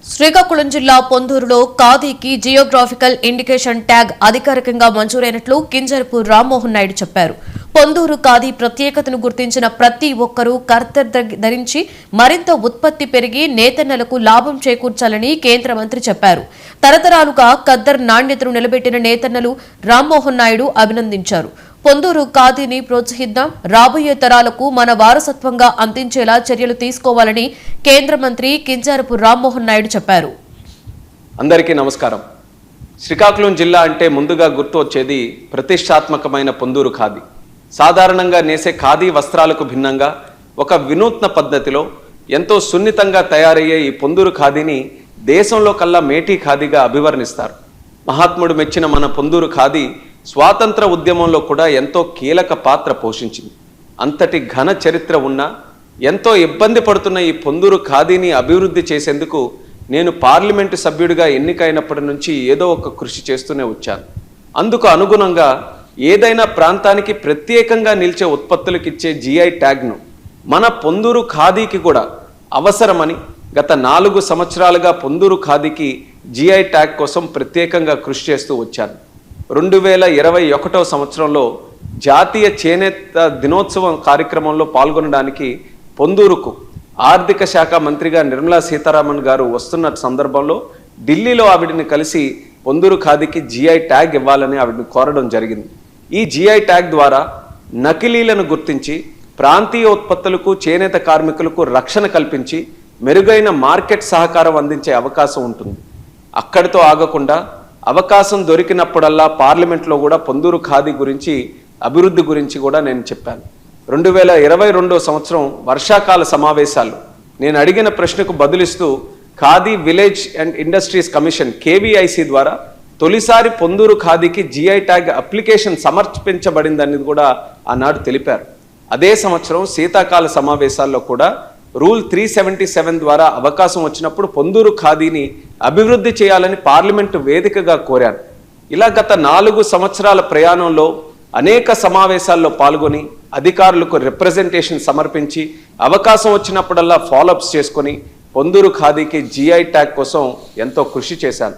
శ్రీకాకుళం జిల్లా పొందూరులో ఖాదీకి geographical indication tag అధికారికంగా మంజూరైనట్లు కింజరపు రామ్మోహన్ నాయుడు చెప్పారు. పొందూరు ఖాదీ ప్రత్యేకతను గుర్తించిన ప్రతి ఒక్కరూ కర్తర్ ధరించి మరింత ఉత్పత్తి పెరిగి నేతన్నలకు లాభం చేకూర్చాలని కేంద్ర మంత్రి చెప్పారు. తరతరాలుగా ఖద్దర్ నాణ్యతను నిలబెట్టిన నేతన్నలు రామ్మోహన్ నాయుడు అభినందించారు. పొందూరు ఖాదీని ప్రోత్సహిద్దాం, రాబోయే తరాలకు మన వారసత్వంగా అందించేలా చర్యలు తీసుకోవాలని కేంద్ర మంత్రి కింజరపు రామ్మోహన్ నాయుడు చెప్పారు. అందరికీ నమస్కారం. శ్రీకాకుళం జిల్లా అంటే ముందుగా గుర్తు వచ్చేది ప్రతిష్టాత్మకమైన పొందూరు ఖాదీ. సాధారణంగా నేసే ఖాదీ వస్త్రాలకు భిన్నంగా ఒక వినూత్న పద్ధతిలో ఎంతో సున్నితంగా తయారయ్యే ఈ పొందూరు ఖాదీని దేశంలో కల్లా మేటీ ఖాదీగా అభివర్ణిస్తారు. మహాత్ముడు మెచ్చిన మన పొందూరు ఖాదీ స్వాతంత్ర ఉద్యమంలో కూడా ఎంతో కీలక పాత్ర పోషించింది. అంతటి ఘన చరిత్ర ఉన్న ఎంతో ఇబ్బంది పడుతున్న ఈ పొందూరు ఖాదీని అభివృద్ధి చేసేందుకు నేను పార్లమెంటు సభ్యుడిగా ఎన్నికైనప్పటి నుంచి ఏదో ఒక కృషి చేస్తూనే వచ్చాను. అందుకు అనుగుణంగా ఏదైనా ప్రాంతానికి ప్రత్యేకంగా నిలిచే ఉత్పత్తులకు ఇచ్చే జిఐ ట్యాగ్ను మన పొందూరు ఖాదీకి కూడా అవసరమని గత 4 సంవత్సరాలుగా పొందూరు ఖాదీకి జిఐ ట్యాగ్ కోసం ప్రత్యేకంగా కృషి చేస్తూ వచ్చాను. 2021వ సంవత్సరంలో జాతీయ చేనేత దినోత్సవం కార్యక్రమంలో పాల్గొనడానికి పొందూరుకు ఆర్థిక శాఖ మంత్రిగా నిర్మలా సీతారామన్ గారు వస్తున్న సందర్భంలో ఢిల్లీలో ఆవిడని కలిసి పొందూరు ఖాదీకి జిఐ ట్యాగ్ ఇవ్వాలని ఆవిడని కోరడం జరిగింది. ఈ జిఐ ట్యాగ్ ద్వారా నకిలీలను గుర్తించి ప్రాంతీయ ఉత్పత్తులకు చేనేత కార్మికులకు రక్షణ కల్పించి మెరుగైన మార్కెట్ సహకారం అందించే అవకాశం ఉంటుంది. అక్కడితో ఆగకుండా అవకాశం దొరికినప్పుడల్లా పార్లమెంట్లో కూడా పొందూరు ఖాదీ గురించి అభివృద్ధి గురించి కూడా నేను చెప్పాను. 2022వ సంవత్సరం వర్షాకాల సమావేశాలు నేను అడిగిన ప్రశ్నకు బదులిస్తూ khadi village and industries commission KVIC ద్వారా తొలిసారి పొందూరు ఖాదీకి జిఐ ట్యాగ్ అప్లికేషన్ సమర్పించబడిందనేది కూడా ఆనాడు తెలిపారు. అదే సంవత్సరం శీతాకాల సమావేశాల్లో కూడా రూల్ 377 ద్వారా అవకాశం వచ్చినప్పుడు పొందూరు ఖాదీని అభివృద్ధి చేయాలని పార్లమెంటు వేదికగా కోరాను. ఇలా గత 4 సంవత్సరాల ప్రయాణంలో అనేక సమావేశాల్లో పాల్గొని అధికారులకు రిప్రజెంటేషన్ సమర్పించి అవకాశం వచ్చినప్పుడల్లా ఫాలోఅప్స్ చేసుకొని పొందూరు ఖాదీకి జిఐ ట్యాగ్ కోసం ఎంతో కృషి చేశాను.